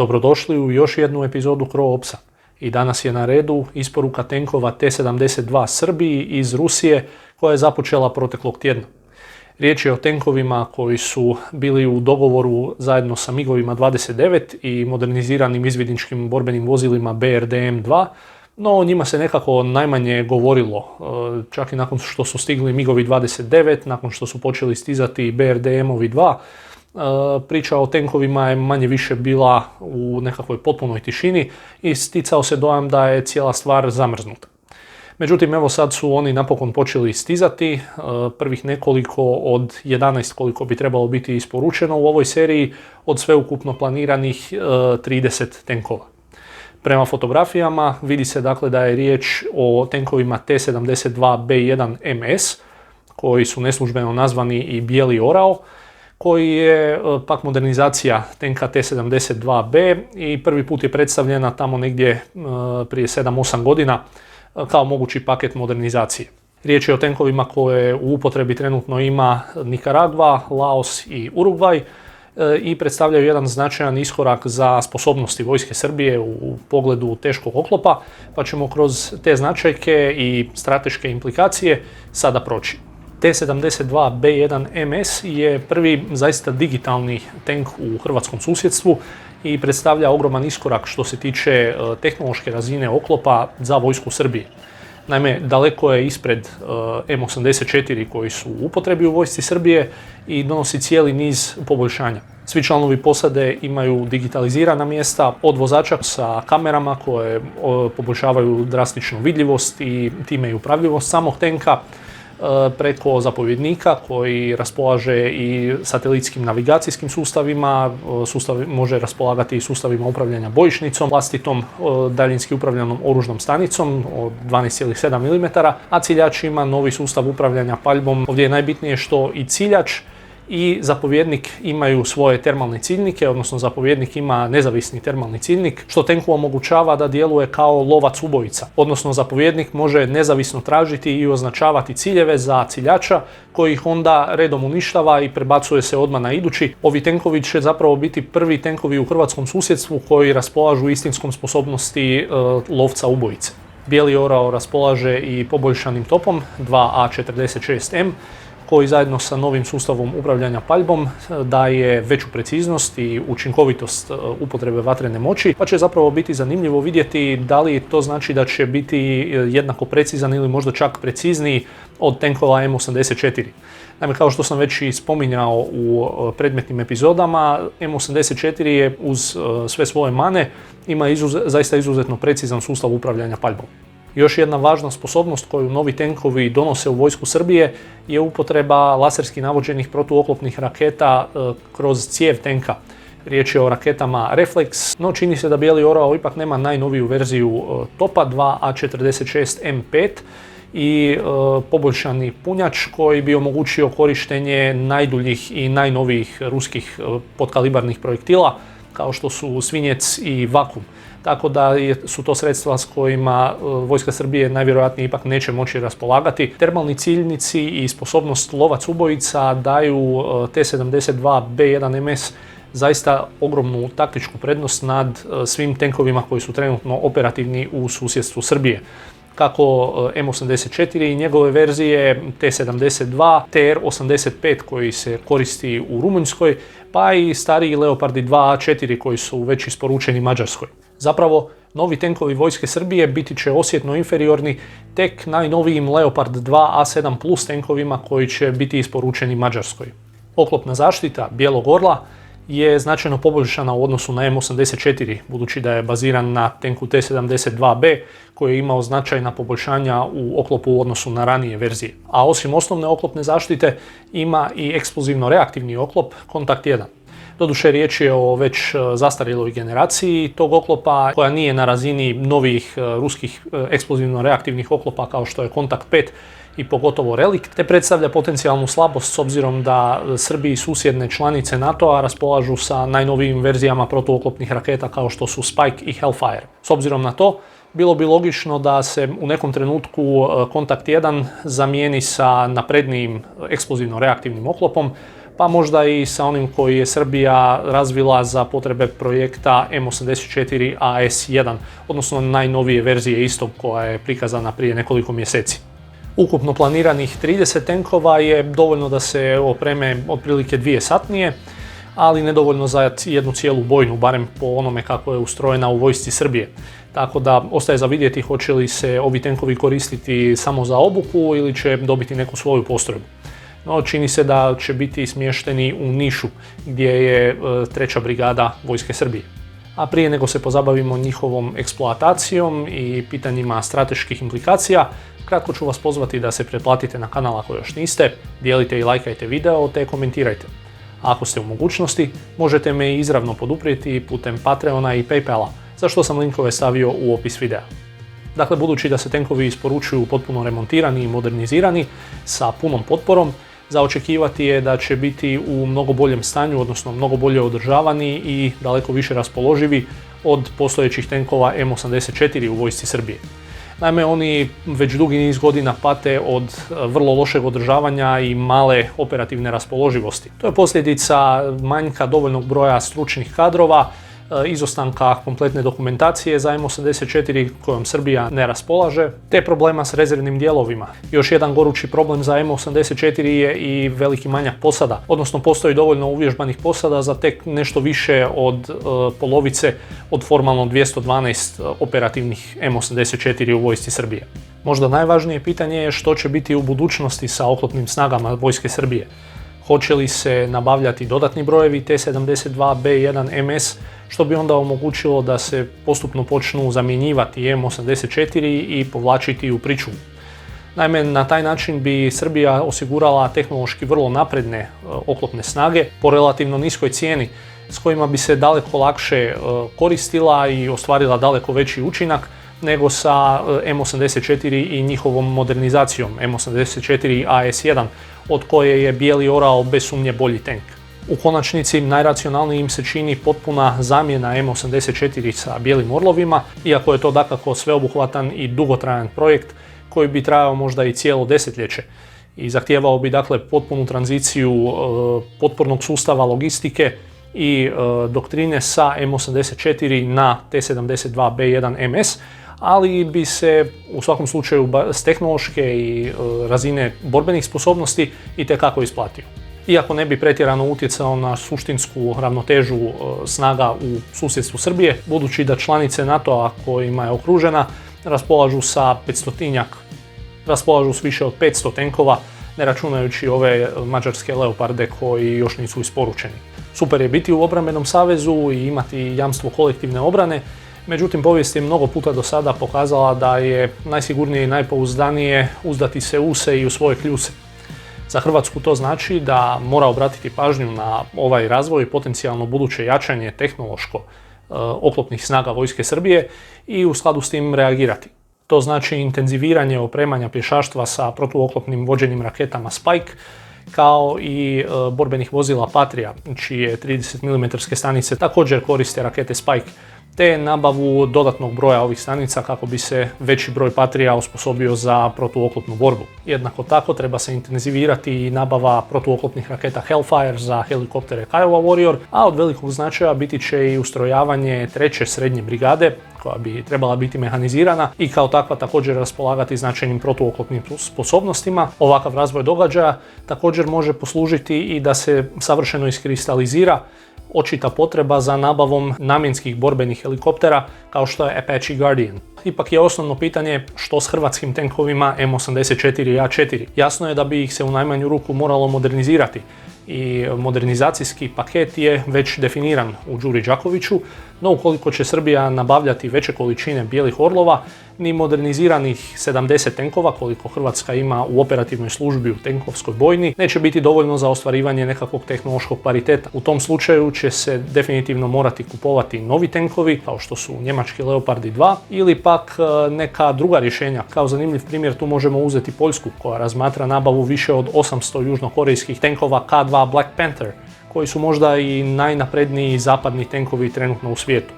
Dobrodošli u još jednu epizodu CRO-OPS-a. I danas je na redu isporuka tenkova T-72 Srbiji iz Rusije koja je započela proteklog tjedna. Riječ je o tenkovima koji su bili u dogovoru zajedno sa MIG-ovima 29 i moderniziranim izvidničkim borbenim vozilima BRDM-2, no o njima se nekako najmanje govorilo, čak i nakon što su stigli MIG-ovi 29, nakon što su počeli stizati BRDM-ovi 2, priča o tenkovima je manje više bila u nekakvoj potpunoj tišini i sticao se dojam da je cijela stvar zamrznuta. Međutim, evo sad su oni napokon počeli stizati, prvih nekoliko od 11 koliko bi trebalo biti isporučeno u ovoj seriji od sveukupno planiranih 30 tenkova. Prema fotografijama vidi se dakle da je riječ o tenkovima T-72B1 MS, koji su neslužbeno nazvani i Bijeli orao, koji je pak modernizacija tenka T-72B i prvi put je predstavljena tamo negdje prije 7-8 godina kao mogući paket modernizacije. Riječ je o tenkovima koje u upotrebi trenutno ima Nikaragva, Laos i Urugvaj i predstavljaju jedan značajan iskorak za sposobnosti vojske Srbije u pogledu teškog oklopa, pa ćemo kroz te značajke i strateške implikacije sada proći. T-72B1 MS je prvi zaista digitalni tenk u hrvatskom susjedstvu i predstavlja ogroman iskorak što se tiče tehnološke razine oklopa za vojsku Srbije. Naime, daleko je ispred M84 koji su u upotrebi u vojsci Srbije i donosi cijeli niz poboljšanja. Svi članovi posade imaju digitalizirana mjesta, od vozača sa kamerama koje poboljšavaju drastičnu vidljivost i time i upravljivost samog tenka, preko zapovjednika koji raspolaže i satelitskim navigacijskim sustavima, može raspolagati i sustavima upravljanja bojišnicom, vlastitom daljinski upravljanom oružnom stanicom od 12,7 mm, a ciljač ima novi sustav upravljanja paljbom. Ovdje je najbitnije što i ciljač i zapovjednik imaju svoje termalne ciljnike, odnosno zapovjednik ima nezavisni termalni ciljnik, što tenku omogućava da djeluje kao lovac ubojica. Odnosno zapovjednik može nezavisno tražiti i označavati ciljeve za ciljača koji ih onda redom uništava i prebacuje se odmah na idući. Ovi tenkovi će zapravo biti prvi tenkovi u hrvatskom susjedstvu koji raspolažu istinskom sposobnosti lovca ubojice. Bijeli orao raspolaže i poboljšanim topom 2A46M, koji zajedno sa novim sustavom upravljanja paljbom daje veću preciznost i učinkovitost upotrebe vatrene moći, pa će zapravo biti zanimljivo vidjeti da li to znači da će biti jednako precizan ili možda čak precizniji od tenkova M84. Naime, kao što sam već i spominjao u predmetnim epizodama, M84 je uz sve svoje mane ima zaista izuzetno precizan sustav upravljanja paljbom. Još jedna važna sposobnost koju novi tenkovi donose u vojsku Srbije je upotreba laserski navođenih protuoklopnih raketa kroz cijev tenka. Riječ je o raketama Reflex, no čini se da Bijeli orao ipak nema najnoviju verziju topa 2A46M5 i poboljšani punjač koji bi omogućio korištenje najduljih i najnovijih ruskih potkalibarnih projektila kao što su Svinjec i Vakum. Tako da su to sredstva s kojima vojska Srbije najvjerojatnije ipak neće moći raspolagati. Termalni ciljnici i sposobnost lovac ubojica daju T-72B1 MS zaista ogromnu taktičku prednost nad svim tenkovima koji su trenutno operativni u susjedstvu Srbije. Kako M84 i njegove verzije, T-72, TR-85 koji se koristi u Rumunjskoj, pa i stariji Leopardi 2A4 koji su već isporučeni Mađarskoj. Zapravo, novi tenkovi vojske Srbije biti će osjetno inferiorni tek najnovijim Leopard 2A7 Plus tenkovima koji će biti isporučeni Mađarskoj. Oklopna zaštita Bijelog orla je značajno poboljšana u odnosu na M84, budući da je baziran na tenku T-72B koji je imao značajna poboljšanja u oklopu u odnosu na ranije verzije. A osim osnovne oklopne zaštite ima i eksplozivno reaktivni oklop Kontakt 1. Doduše riječ je o već zastarjeloj generaciji tog oklopa koja nije na razini novih ruskih eksplozivno reaktivnih oklopa kao što je Kontakt 5 i pogotovo Relikt, te predstavlja potencijalnu slabost s obzirom da Srbiji susjedne članice NATO-a raspolažu sa najnovijim verzijama protuoklopnih raketa kao što su Spike i Hellfire. S obzirom na to, bilo bi logično da se u nekom trenutku Kontakt 1 zamijeni sa naprednijim eksplozivno reaktivnim oklopom, pa možda i sa onim koji je Srbija razvila za potrebe projekta M84 AS1, odnosno najnovije verzije istog koja je prikazana prije nekoliko mjeseci. Ukupno planiranih 30 tenkova je dovoljno da se opreme otprilike 2 satnije, ali nedovoljno za jednu cijelu bojnu, barem po onome kako je ustrojena u vojsci Srbije. Tako da ostaje za vidjeti hoće li se ovi tenkovi koristiti samo za obuku ili će dobiti neku svoju postrojbu. No, čini se da će biti smješteni u Nišu, gdje je 3. brigada vojske Srbije. A prije nego se pozabavimo njihovom eksploatacijom i pitanjima strateških implikacija, kratko ću vas pozvati da se pretplatite na kanal ako još niste, dijelite i lajkajte video te komentirajte. A ako ste u mogućnosti, možete me izravno poduprijeti putem Patreona i Paypala, za što sam linkove stavio u opis videa. Dakle, budući da se tenkovi isporučuju potpuno remontirani i modernizirani sa punom potporom, za očekivati je da će biti u mnogo boljem stanju, odnosno mnogo bolje održavani i daleko više raspoloživi od postojećih tenkova M84 u vojsci Srbije. Naime, oni već dugi niz godina pate od vrlo lošeg održavanja i male operativne raspoloživosti. To je posljedica manjka dovoljnog broja stručnih kadrova, izostanka kompletne dokumentacije za M84 kojom Srbija ne raspolaže, te problema s rezervnim dijelovima. Još jedan gorući problem za M84 je i veliki manjak posada, odnosno postoji dovoljno uvježbanih posada za tek nešto više od polovice od formalno 212 operativnih M84 u vojsci Srbije. Možda najvažnije pitanje je što će biti u budućnosti sa oklopnim snagama vojske Srbije. Hoće li se nabavljati dodatni brojevi T-72B1 MS, što bi onda omogućilo da se postupno počnu zamjenjivati M84 i povlačiti u pričuvu. Naime, na taj način bi Srbija osigurala tehnološki vrlo napredne oklopne snage po relativno niskoj cijeni, s kojima bi se daleko lakše koristila i ostvarila daleko veći učinak nego sa M84 i njihovom modernizacijom M84 AS1, od koje je bijeli orao bez sumnje bolji tenk. U konačnici najracionalnijim se čini potpuna zamjena M84 sa bijelim orlovima, iako je to dakako sveobuhvatan i dugotrajan projekt koji bi trajao možda i cijelo desetljeće i zahtijevao bi dakle potpunu tranziciju potpornog sustava logistike i doktrine sa M84 na T-72B1 MS, ali bi se u svakom slučaju s tehnološke i razine borbenih sposobnosti itekako isplatio. Iako ne bi pretjerano utjecao na suštinsku ravnotežu snaga u susjedstvu Srbije, budući da članice NATO-a kojima je okružena raspolažu sa 500-tinjak, raspolažu s više od 500 tenkova, ne računajući ove mađarske Leoparde koji još nisu isporučeni. Super je biti u obrambenom savezu i imati jamstvo kolektivne obrane, međutim povijest je mnogo puta do sada pokazala da je najsigurnije i najpouzdanije uzdati se u se i u svoje kljuse. Za Hrvatsku to znači da mora obratiti pažnju na ovaj razvoj i potencijalno buduće jačanje tehnološko oklopnih snaga vojske Srbije i u skladu s tim reagirati. To znači intenziviranje opremanja pješaštva sa protuoklopnim vođenim raketama Spike, kao i borbenih vozila Patria, čije 30 mm stanice također koriste rakete Spike, te nabavu dodatnog broja ovih stanica kako bi se veći broj Patria osposobio za protuoklopnu borbu. Jednako tako treba se intenzivirati i nabava protuoklopnih raketa Hellfire za helikoptere Kiowa Warrior, a od velikog značaja biti će i ustrojavanje 3. srednje brigade, koja bi trebala biti mehanizirana i kao takva također raspolagati značajnim protuoklopnim sposobnostima. Ovakav razvoj događaja također može poslužiti i da se savršeno iskristalizira očita potreba za nabavom namjenskih borbenih helikoptera kao što je Apache Guardian. Ipak je osnovno pitanje što s hrvatskim tenkovima M84 i A4. Jasno je da bi ih se u najmanju ruku moralo modernizirati i modernizacijski paket je već definiran u Đuri Đakoviću, no ukoliko će Srbija nabavljati veće količine bijelih orlova, ni moderniziranih 70 tenkova koliko Hrvatska ima u operativnoj službi u tenkovskoj bojni neće biti dovoljno za ostvarivanje nekakvog tehnološkog pariteta. U tom slučaju će se definitivno morati kupovati novi tenkovi kao što su njemački Leopardi 2 ili pak neka druga rješenja. Kao zanimljiv primjer tu možemo uzeti Poljsku koja razmatra nabavu više od 800 južnokorejskih tenkova K2 Black Panther, koji su možda i najnapredniji zapadni tenkovi trenutno u svijetu.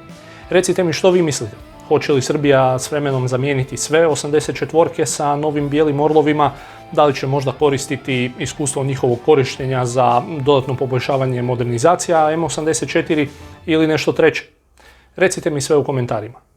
Recite mi što vi mislite. Hoće li Srbija s vremenom zamijeniti sve 84-ke sa novim bijelim Orlovima? Da li će možda koristiti iskustvo njihovog korištenja za dodatno poboljšavanje modernizacija M84 ili nešto treće? Recite mi sve u komentarima.